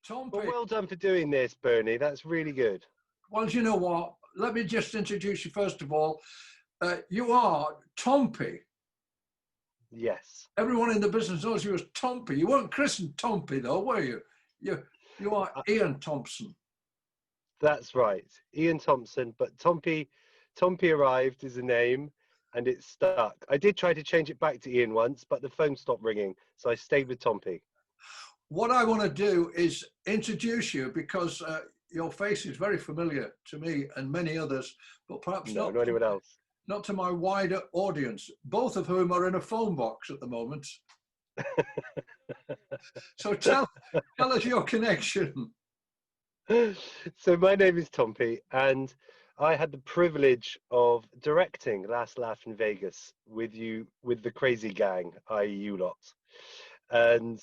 Well, Tompy, well done for doing this, Bernie. That's really good. well, you know what? Let me just introduce you first of all. You are Tompy. Yes. Everyone in the business knows you as Tompy. You weren't christened Tompy, though, were you? You are Uh, Ian Thompson. That's right. Ian Thompson, but Tompy arrived as a name and it stuck. I did try to change it back to Ian once, but the phone stopped ringing. So I stayed with Tompy. What I want to do is introduce you because your face is very familiar to me and many others, but perhaps No, not anyone else. not to my wider audience, both of whom are in a phone box at the moment. So tell us your connection. So my name is Tompy, and I had the privilege of directing Last Laugh in Vegas with you, with the crazy gang, i.e. you lot. And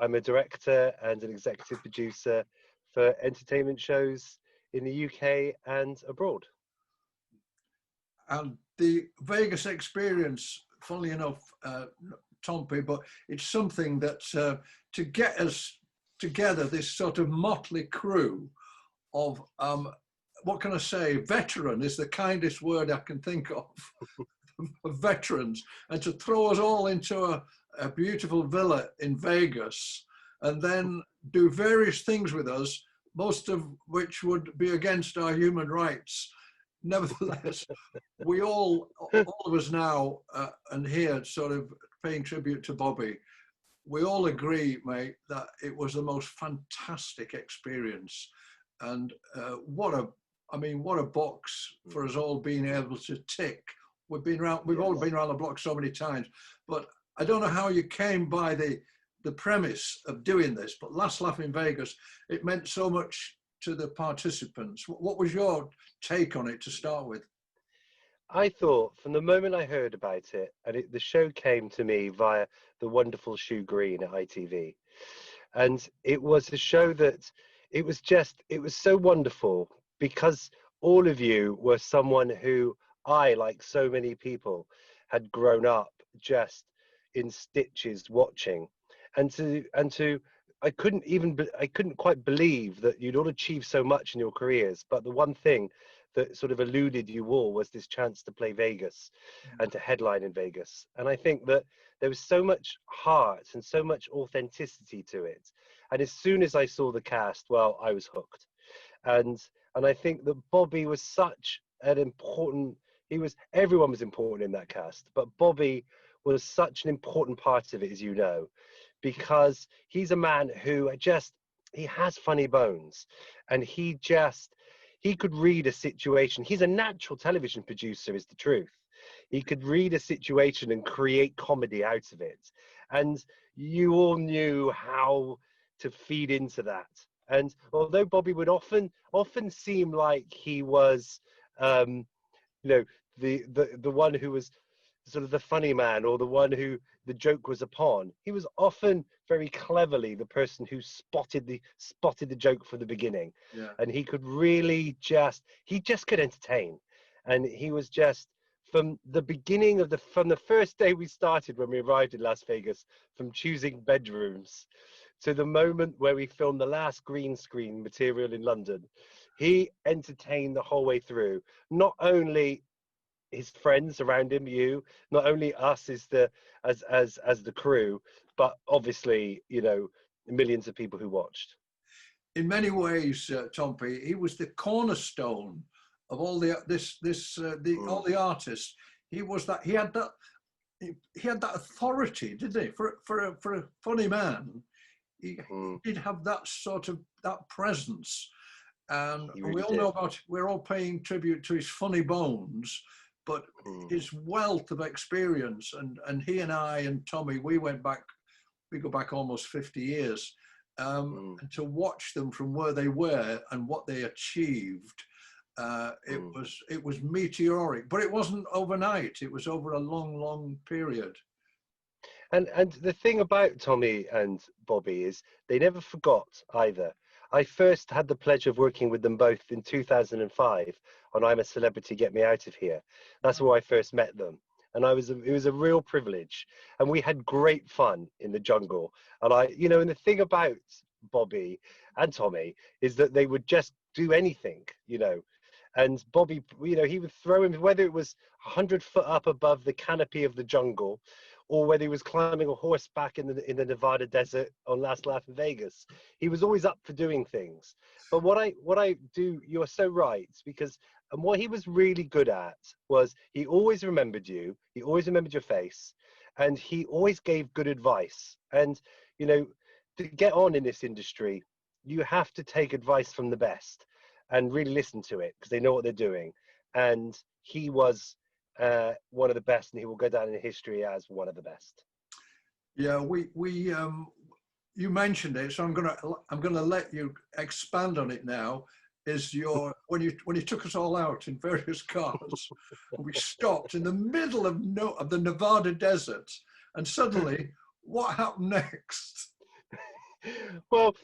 I'm a director and an executive producer for entertainment shows in the UK and abroad. And the Vegas experience, funnily enough, Tompy, but it's something that to get us together, this sort of motley crew of, what can I say, veteran is the kindest word I can think of veterans, and to throw us all into a beautiful villa in Vegas and then do various things with us, most of which would be against our human rights. Nevertheless, we all of us now, and here sort of paying tribute to Bobby, we all agree, mate, that it was the most fantastic experience. And what a box for us all being able to tick. We've all been around the block so many times, but I don't know how you came by the premise of doing this, but Last Laugh in Vegas, it meant so much to the participants. What was your take on it to start with? I thought from the moment I heard about it, and the show came to me via the wonderful Shoe Green at ITV, and it was a show that it was so wonderful because all of you were someone who I, like so many people, had grown up just in stitches watching, and to I couldn't quite believe that you'd all achieved so much in your careers, but the one thing that sort of eluded you all was this chance to play Vegas and to headline in Vegas. And I think that there was so much heart and so much authenticity to it. And as soon as I saw the cast, well, I was hooked. And I think that Bobby was such an important, everyone was important in that cast, but Bobby was such an important part of it, as you know, because he's a man who he has funny bones, and he could read a situation. He's a natural television producer, is the truth. He could read a situation and create comedy out of it. And you all knew how to feed into that. And although Bobby would often seem like he was, the one who was sort of the funny man, or the one who the joke was upon, he was often very cleverly the person who spotted the joke from the beginning. Yeah. And he could really he could entertain. And he was just, from the beginning from the first day we started, when we arrived in Las Vegas, from choosing bedrooms to the moment where we filmed the last green screen material in London, he entertained the whole way through. Not only his friends around him, not only us as the crew, but obviously, millions of people who watched. In many ways, Tompy, he was the cornerstone of all the all the artists. He had that authority, didn't he? For a funny man, he did have that sort of that presence. And Really we all did. know we're all paying tribute to his funny bones, but his wealth of experience, and he and I and Tommy, we go back almost 50 years, and to watch them from where they were and what they achieved, it was meteoric, but it wasn't overnight. It was over a long period. And the thing about Tommy and Bobby is they never forgot either. I first had the pleasure of working with them both in 2005 on I'm a Celebrity, Get Me Out of Here. That's where I first met them. And it was a real privilege. And we had great fun in the jungle. And and the thing about Bobby and Tommy is that they would just do anything, you know. And Bobby, you know, he would throw him, whether it was 100 foot up above the canopy of the jungle, or whether he was climbing a horseback in the Nevada desert on Last Laugh in Vegas. He was always up for doing things. But what I do, you're so right, because and what he was really good at was he always remembered you, he always remembered your face, and he always gave good advice. And you know, to get on in this industry, you have to take advice from the best and really listen to it because they know what they're doing. And he was one of the best, and he will go down in history as one of the best. Yeah, you mentioned it, so I'm gonna let you expand on it now. Is your when you took us all out in various cars, and we stopped in the middle of the Nevada desert, and suddenly, what happened next? Well,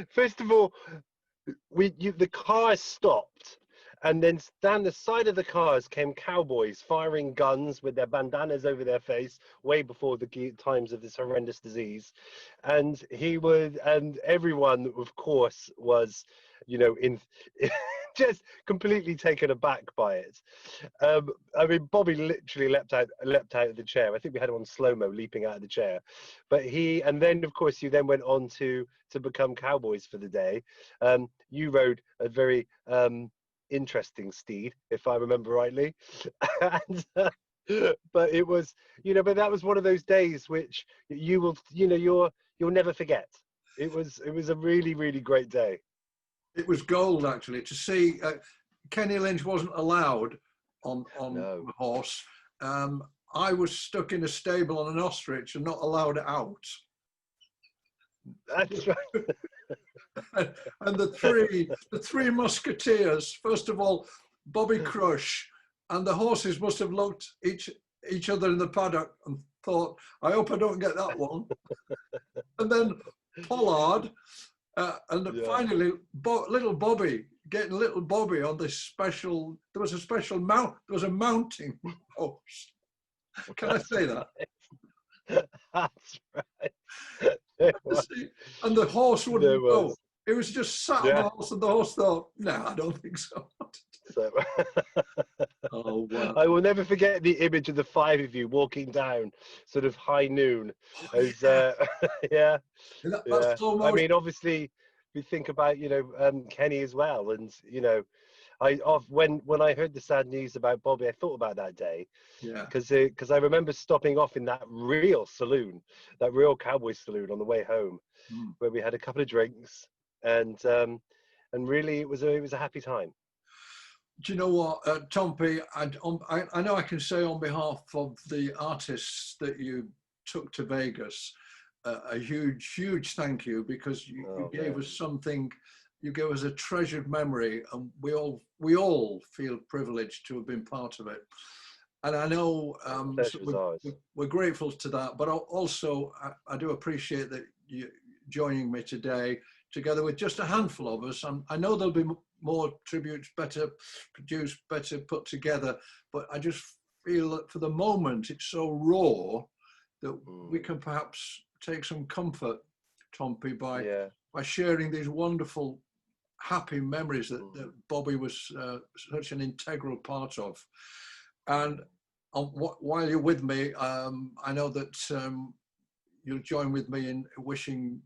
first of all, the cars stopped, and then down the side of the cars came cowboys firing guns with their bandanas over their face, way before the times of this horrendous disease. And and everyone, of course, was, you know, in just completely taken aback by it. I mean, Bobby literally leapt out of the chair. I think we had him on slow-mo leaping out of the chair. But and then of course you then went on to become cowboys for the day. You rode a very interesting steed, if I remember rightly. And, but it was, you know, but that was one of those days which you will, you know, you'll never forget. It was a really, really great day. It was gold, actually, to see. Kenny Lynch wasn't allowed on No. the horse. I was stuck in a stable on an ostrich and not allowed out. That's right. And the three musketeers. First of all, Bobby Crush, and the horses must have looked each other in the paddock and thought, "I hope I don't get that one." And then Pollard. And finally, little Bobby, getting little Bobby on this special. There was a special mount. There was a mounting horse. Can I say that? That's right. And the horse wouldn't go. It was just sat on the horse, and the horse thought, "No, I don't think so." So, oh wow! I will never forget the image of the five of you walking down, sort of high noon. As yeah. That's so I mean, obviously, we think about, you know, Kenny as well, and you know, when I heard the sad news about Bobby, I thought about that day. Yeah. Because I remember stopping off in that real saloon, that real cowboy saloon on the way home, where we had a couple of drinks, and really it was a happy time. Do you know what, Tompi? I know I can say on behalf of the artists that you took to Vegas, a huge thank you, because you gave us something. You gave us a treasured memory, and we all feel privileged to have been part of it. And I know we're grateful to that, but also I do appreciate that you joining me today, together with just a handful of us. And I know there'll be more tributes, better produced, better put together, but I just feel that for the moment it's so raw that we can perhaps take some comfort, Tompi, by sharing these wonderful, happy memories that Bobby was such an integral part of. And while you're with me, I know that you'll join with me in wishing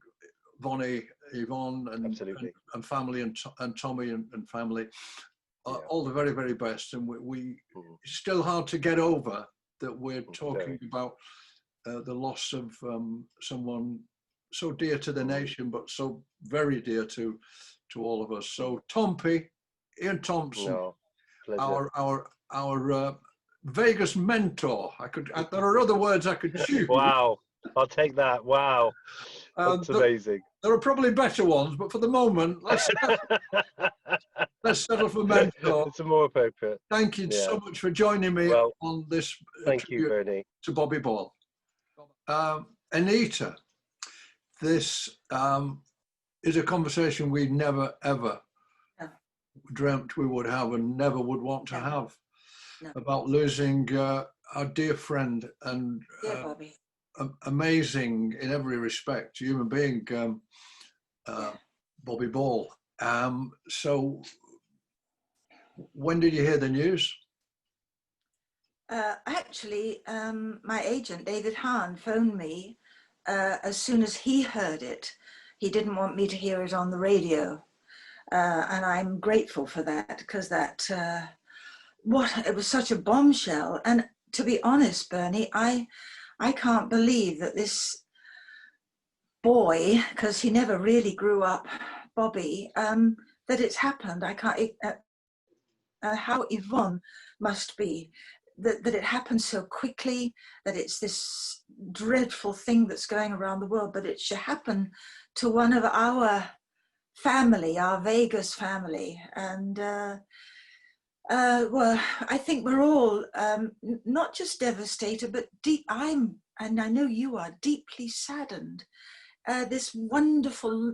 Vonnie, Yvonne, and family, and Tommy and family all the very, very best. And it's still hard to get over that we're talking about the loss of someone so dear to the nation, but so very dear to all of us. So Tompi, Ian Thompson, our Vegas mentor. There are other words I could choose. Wow, I'll take that. Wow, that's amazing. There are probably better ones, but for the moment, let's settle for mentor. It's more appropriate. Thank you so much for joining me on this. Thank you, Bernie. To Bobby Ball. ANITA, this is a conversation we never ever dreamt we would have, and never would want to have, about losing our dear friend and amazing in every respect human being, Bobby Ball. So when did you hear the news? Actually, my agent, David Hahn, phoned me as soon as he heard it. He didn't want me to hear it on the radio. And I'm grateful for that, because it was such a bombshell. And to be honest, Bernie, I can't believe that this boy, because he never really grew up, Bobby, that it's happened. I can't, how Yvonne must be, that it happened so quickly, that it's this dreadful thing that's going around the world, but it should happen to one of our family, our Vegas family. And well, I think we're all not just devastated, but and I know you are, deeply saddened. This wonderful,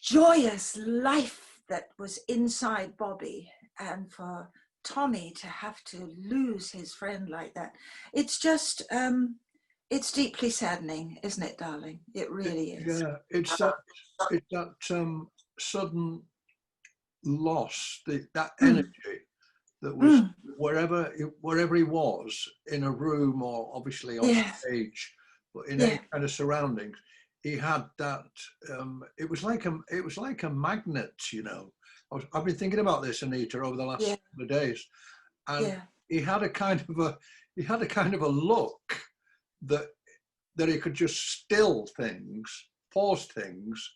joyous life that was inside Bobby, and for Tommy to have to lose his friend like that, it's just, it's deeply saddening, isn't it, darling? It really is. Yeah, it's that sudden loss, that energy that was wherever he was, in a room or obviously on stage, but in any kind of surroundings, he had that. It was like a magnet, you know. I've been thinking about this, Anita, over the last couple of days, and he had a kind of a look that he could just still things, pause things,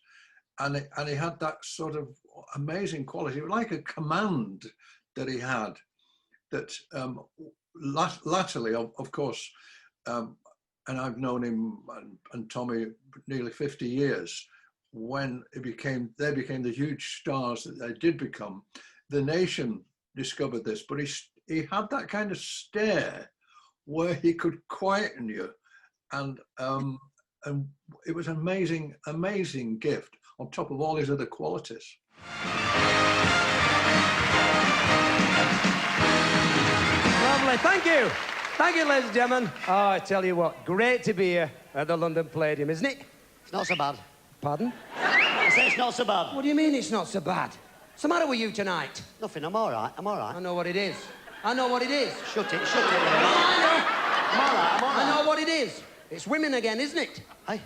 and he had that sort of amazing quality. It was like a command that he had. That latterly, of course, and I've known him and Tommy nearly 50 years. When they became the huge stars that they did become, the nation discovered this. But he had that kind of stare where he could quieten you, and it was an amazing gift on top of all his other qualities. Lovely, thank you, ladies and gentlemen. Oh, I tell you what, great to be here at the London Palladium, isn't it? It's not so bad. Pardon? I say it's not so bad. What do you mean it's not so bad? What's the matter with you tonight? Nothing, I'm all right. I know what it is. Shut it. No, I'm all right. I know what it is. It's women again, isn't it? Hey?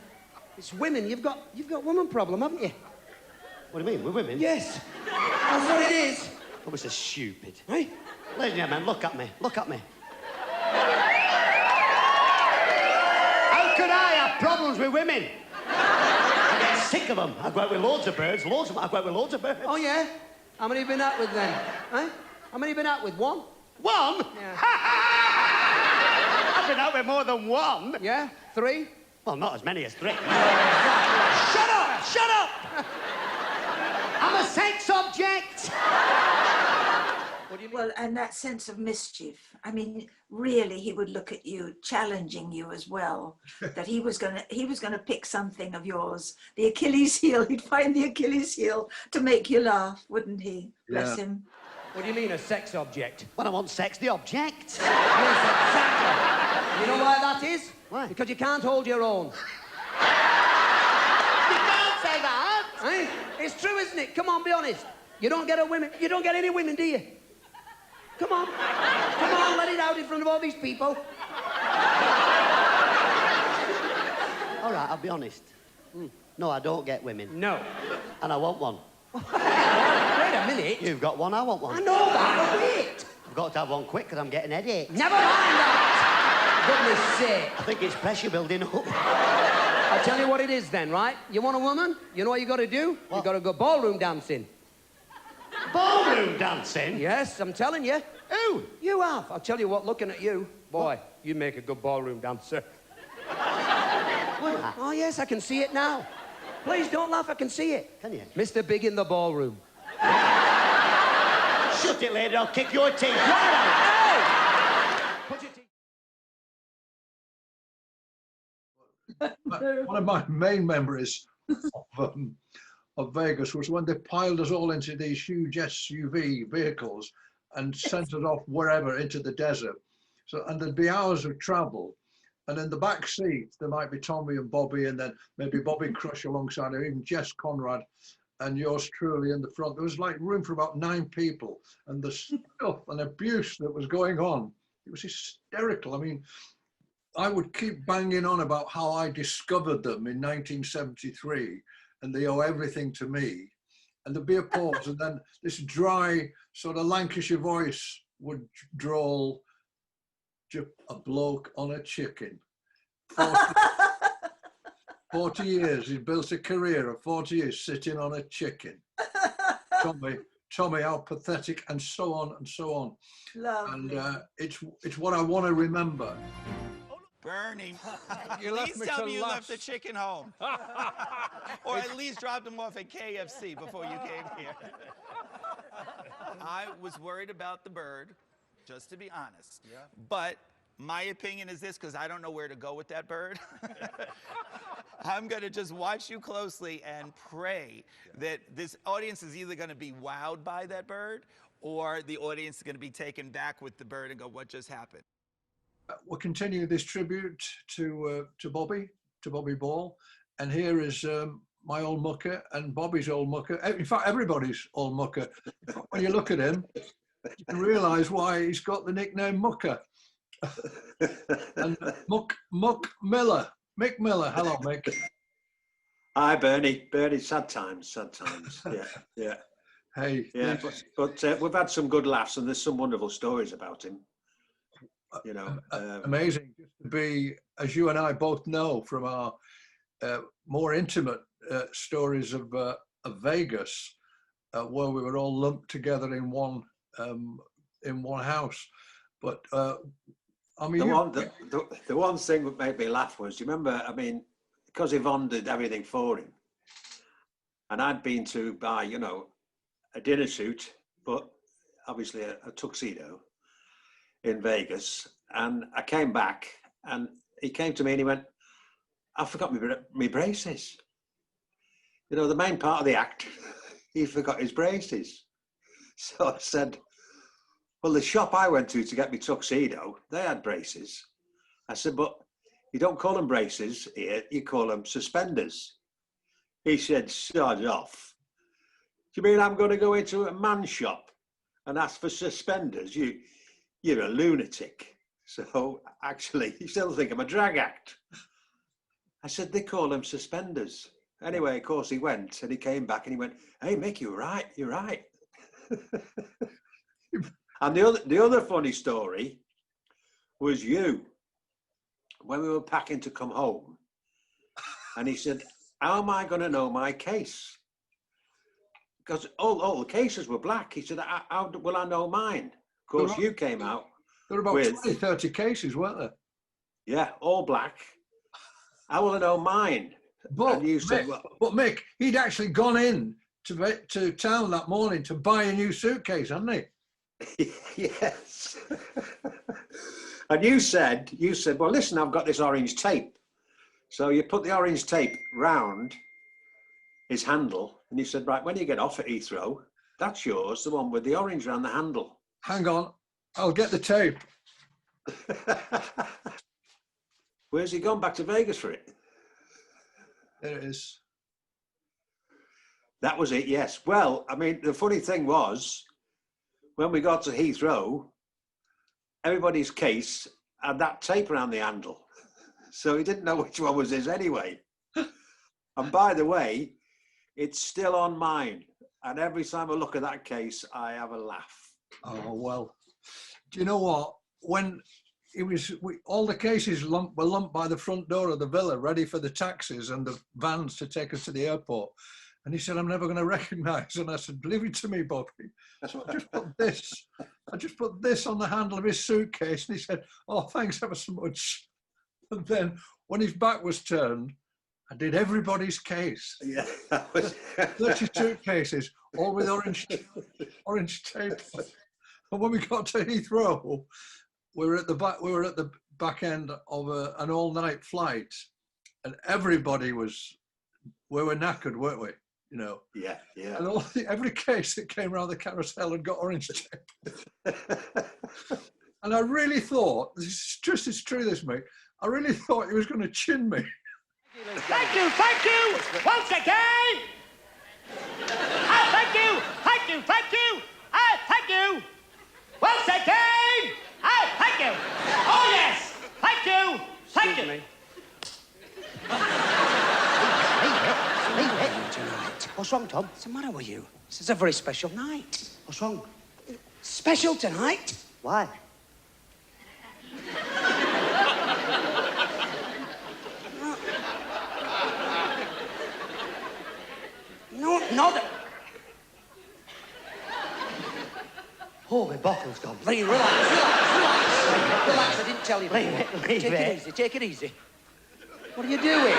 It's women. You've got woman problem, haven't you? What do you mean, we're women? Yes. That's what it is. Oh, it's so stupid. Hey? Ladies and gentlemen, look at me. How could I have problems with women? I get sick of them. I go out with loads of birds. I go out with loads of birds. Oh, yeah? How many have you been out with then? Eh? How many have you been out with? One? One? Yeah. I've been out with more than one. Yeah? 3? Well, not as many as 3. Shut up! I'm a sex object. What do you mean? Well, and that sense of mischief. I mean, really, he would look at you, challenging you as well. That he was gonna pick something of yours, the Achilles heel. He'd find the Achilles heel to make you laugh, wouldn't he? Bless him. What do you mean, a sex object? When I want sex, the object. Yes, exactly. You know why that is? Why? Because you can't hold your own. You can't say that. Eh? It's true, isn't it? Come on, be honest. You don't get any women, do you? Come on, let it out in front of all these people. All right, I'll be honest. No, I don't get women. No. And I want one. Wait a minute. You've got one, I want one. I know that, but wait. I've got to have one quick because I'm getting headache. Never mind that. Goodness sake. I think it's pressure building up. I'll tell you what it is then, right? You want a woman? You know what you got to do? What? You got to go ballroom dancing. Ballroom dancing? Yes, I'm telling you. Who? You have. I'll tell you what, looking at you, boy, you make a good ballroom dancer. What? Oh, yes, I can see it now. Please don't laugh, I can see it. Can you? Mr. Big in the ballroom. Shut it, lady, I'll kick your teeth right out. Hey! Put your teeth... One of my main memories of Vegas was when they piled us all into these huge SUV vehicles and sent us off wherever into the desert. So, and there'd be hours of travel, And in the back seat, there might be Tommy and Bobby, and then maybe Bobby Crush alongside her, even Jess Conrad, and yours truly in the front. There was like room for about 9 people, and the stuff and abuse that was going on, it was hysterical. I mean, I would keep banging on about how I discovered them in 1973, and they owe everything to me. And there'd be a pause, and then this dry sort of Lancashire voice would drawl, a bloke on a chicken. 40 years, he's built a career of 40 years sitting on a chicken. Tommy, how pathetic, and so on and so on. Lovely. And it's what I want to remember. Bernie, left please me tell to me you laugh. left the chicken home. Or at least dropped him off at KFC before you came here. I was worried about the bird, just to be honest. Yeah. But my opinion is this, because I don't know where to go with that bird. I'm going to just watch you closely and pray that this audience is either going to be wowed by that bird, or the audience is going to be taken back with the bird and go, what just happened? We'll continue this tribute to Bobby Ball, and here is my old mucker and Bobby's old mucker. In fact, everybody's old mucker. When you look at him, you can realise why he's got the nickname Mucker. And Muck Miller, Mick Miller. Hello, Mick. Hi, Bernie. Bernie, sad times. Yeah. Hey. Yeah, but we've had some good laughs, and there's some wonderful stories about him. You know, amazing just to be, as you and I both know from our more intimate stories of Vegas, where we were all lumped together in one house. But I mean, the one thing that made me laugh was, do you remember? I mean, because Yvonne did everything for him, and I'd been to buy, you know, a dinner suit, but obviously a tuxedo in Vegas, and I came back, and he came to me and he went, I forgot my braces. You know, the main part of the act, he forgot his braces. So I said, well, the shop I went to get me tuxedo, they had braces. I said, but you don't call them braces here, you call them suspenders. He said, sod off. Do you mean I'm going to go into a man shop and ask for suspenders? You're a lunatic. So actually, you still think I'm a drag act. I said, they call them suspenders. Anyway, of course, he went and he came back and he went, hey, Mick, you're right. And the other funny story was you, when we were packing to come home, and he said, how am I going to know my case? Because all the cases were black. He said, how will I know mine? Of course, you came out. There were about 20, 30 cases, weren't there? Yeah, all black. How will I know mine? But, and you said, Mick, he'd actually gone in to town that morning to buy a new suitcase, hadn't he? Yes. And you said, well, listen, I've got this orange tape. So you put the orange tape round his handle, and he said, right, when you get off at Heathrow, that's yours, the one with the orange around the handle. Hang on, I'll get the tape. Where's he gone? Back to Vegas for it? There it is. That was it, yes. Well, I mean, the funny thing was, when we got to Heathrow, everybody's case had that tape around the handle. So he didn't know which one was his anyway. And by the way, it's still on mine. And every time I look at that case, I have a laugh. Oh, well, do you know what? When it was, all the cases were lumped by the front door of the villa, ready for the taxis and the vans to take us to the airport. And he said, I'm never going to recognise. And I said, leave it to me, Bobby. So I just put this on the handle of his suitcase. And he said, oh, thanks ever so much. And then when his back was turned, I did everybody's case. Yeah, that was 30 suitcases, all with orange tape. And when we got to Heathrow, we were at the back end of an all-night flight, and everybody we were knackered, weren't we? You know. Yeah. And every case that came around the carousel had got orange tape. And I really thought, it's true, this, mate. I really thought he was going to chin me. Thank you, once again. Thank you. Thank you. Once again. Thank you. Oh, yes. Thank you. Thank you. Leave it tonight. What's wrong, Tom? What's the matter with you? This is a very special night. What's wrong? Special tonight? Why? No, that... Oh, my bottle's gone. Relax. Relax, I didn't tell you. Take it easy. What are you doing?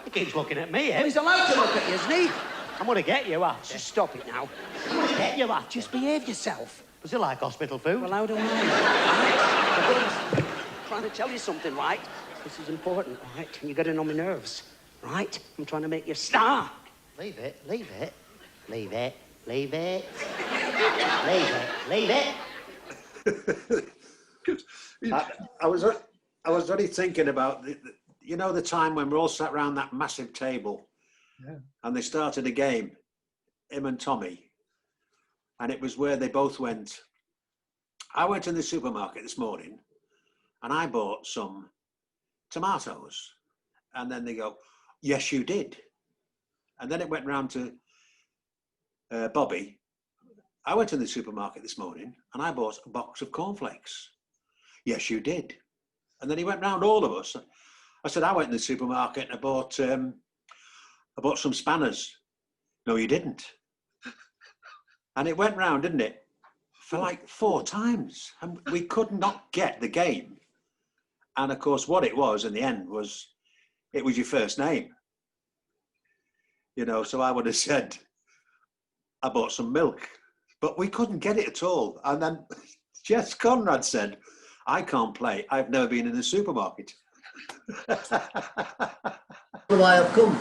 He keeps looking at me, Well, he's allowed to look at you, isn't he? I'm going to get you after. Just stop it now. I'm going to get you after. Just behave yourself. Was it like hospital food? Well, how do I? Right? I'm trying to tell you something, right? This is important, right? And you're getting on my nerves, right? I'm trying to make you a star. Leave it. Leave it. I was only thinking about you know, the time when we're all sat around that massive table, and they started a game, him and Tommy, and it was where they both went. I went in the supermarket this morning, and I bought some tomatoes, and then they go, "Yes, you did," and then it went round to Bobby. I went in the supermarket this morning, and I bought a box of cornflakes. "Yes, you did," and then he went round all of us. I said, "I went in the supermarket and I bought some spanners." "No, you didn't." And it went round, didn't it? For like 4 times. And we could not get the game. And of course, what it was in the end was, it was your first name. You know, so I would have said, "I bought some milk." But we couldn't get it at all. And then Jess Conrad said, "I can't play. I've never been in a supermarket." Will I have come?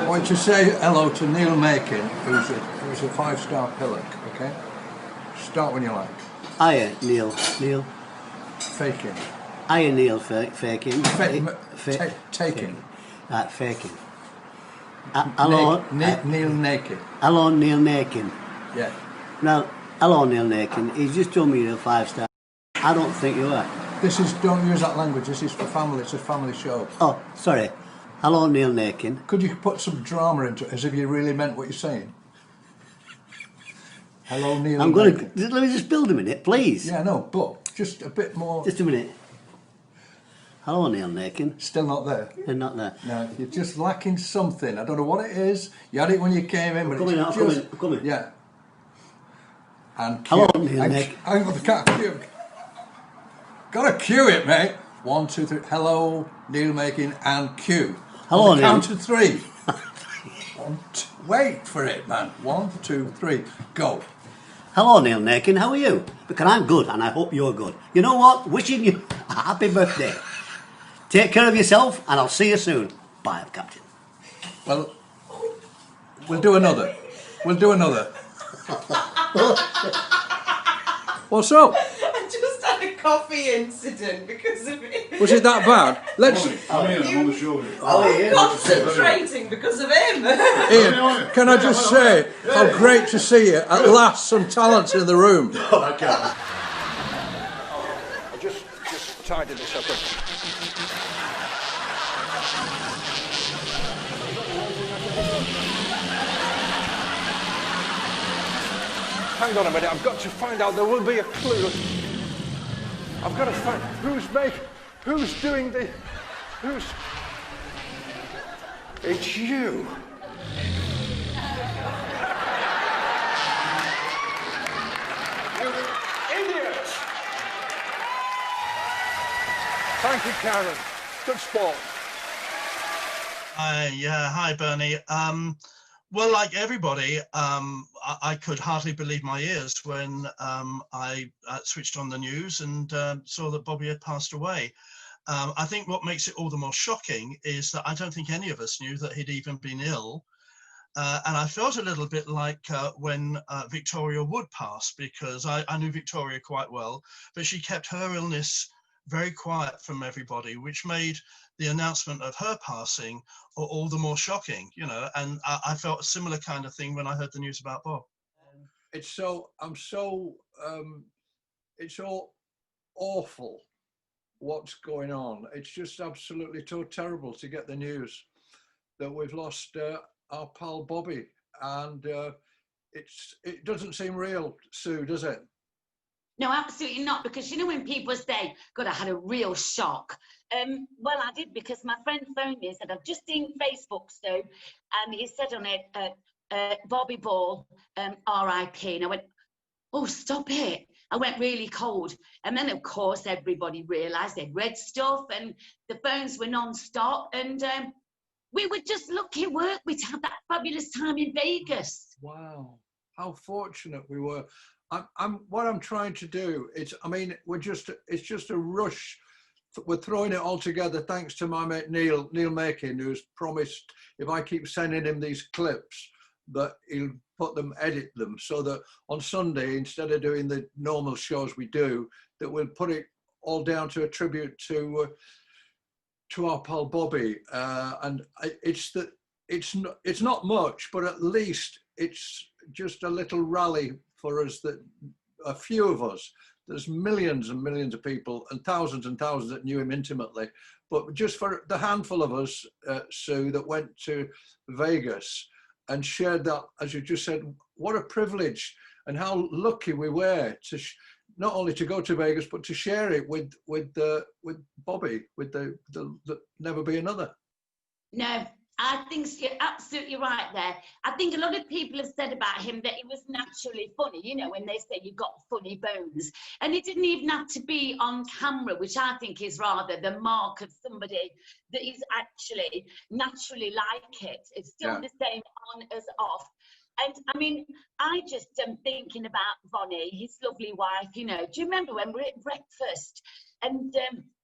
I want you to say hello to Neil Mackin, who's a 5-star pillock, okay? Start when you like. Hiya, Neil. Faking. Hiya, Neil. Faking. Taking. Faking. Hello. Neil Naked. Hello, Neil Nakin. Yeah. Now, hello, Neil Nakin. He's just told me you're a 5-star. I don't think you are. Don't use that language. This is for family. It's a family show. Oh, sorry. Hello, Neil Nakin. Could you put some drama into it, as if you really meant what you're saying? Hello, Neil. Let me just build a minute, please. Yeah, no, but just a bit more. Just a minute. Hello, Neil Nakin. Still not there. They're not there. No, you're just lacking something. I don't know what it is. You had it when you came in, but I'm coming. Yeah. And hello, Neil Nakin. Hang on, the cat cue. Gotta cue it, mate. 1, 2, 3. Hello, Neil Making and cue. Hello, on the Neil. count of 3. Wait for it, man. 1, 2, 3. Go. Hello, Neil Nakin. How are you? Because I'm good, and I hope you're good. You know what? Wishing you a happy birthday. Take care of yourself, and I'll see you soon. Bye, Captain. Well, we'll do another. What's up? I just had a coffee incident because of it. Was it that bad? Let's. I'm on the shoulder. I'm concentrating because of him. Ian, can I just say how great to see you. At last, some talent's in the room. I just tidied this up. Hang on a minute, I've got to find out. There will be a clue. I've got to find who's doing the, it's you. You idiot! Thank you, Karen. Good sport. Hi, Bernie. Well, like everybody, I could hardly believe my ears when I switched on the news and saw that Bobby had passed away. I think what makes it all the more shocking is that I don't think any of us knew that he'd even been ill. And I felt a little bit like when Victoria Wood passed, because I knew Victoria quite well, but she kept her illness very quiet from everybody, which made the announcement of her passing all the more shocking, you know. And I felt a similar kind of thing when I heard the news about Bob. It's so awful what's going on. It's just absolutely so terrible to get the news that we've lost our pal Bobby, and it doesn't seem real, Sue, does it? No, absolutely not, because you know when people say, God, I had a real shock. Well, I did, because my friend phoned me and said, I've just seen Facebook, Sue, and he said on it, Bobby Ball, R.I.P. And I went, oh, stop it. I went really cold. And then, of course, everybody realised they'd read stuff and the phones were non-stop. And we were just lucky, weren't we, to have that fabulous time in Vegas. Wow, how fortunate we were. What I'm trying to do is, I mean, it's just a rush. We're throwing it all together thanks to my mate Neil Makin, who's promised if I keep sending him these clips that he'll edit them, so that on Sunday, instead of doing the normal shows we do, that we'll put it all down to a tribute to our pal Bobby. And it's not much, but at least it's just a little rally for us, that a few of us. There's millions and millions of people and thousands that knew him intimately, but just for the handful of us, Sue, that went to Vegas and shared that, as you just said, what a privilege and how lucky we were to not only to go to Vegas, but to share it with Bobby, with the Never Be Another. No, I think you're absolutely right there. I think a lot of people have said about him that he was naturally funny, you know, when they say you've got funny bones. And it didn't even have to be on camera, which I think is rather the mark of somebody that is actually naturally like it. It's still the same on as off. And I mean, I just am thinking about Bonnie, his lovely wife, you know. Do you remember when we were at breakfast and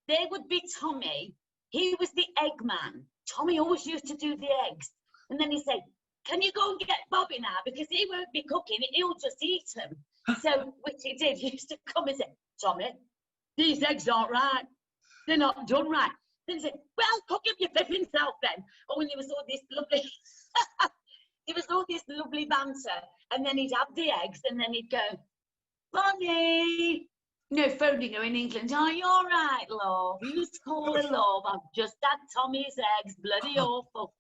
there would be Tommy, he was the egg man. Tommy always used to do the eggs. And then he said, can you go and get Bobby now? Because he won't be cooking, he'll just eat them. So, which he did, he used to come and say, Tommy, these eggs aren't right. They're not done right. Then he said, well, cook him your flipping self then. Oh, and there was all this lovely, there was all this lovely banter. And then he'd have the eggs and then he'd go, Bonnie. No, phoning her in England. Are you all right, love? You just call her love. I've just had Tommy's eggs. Bloody awful.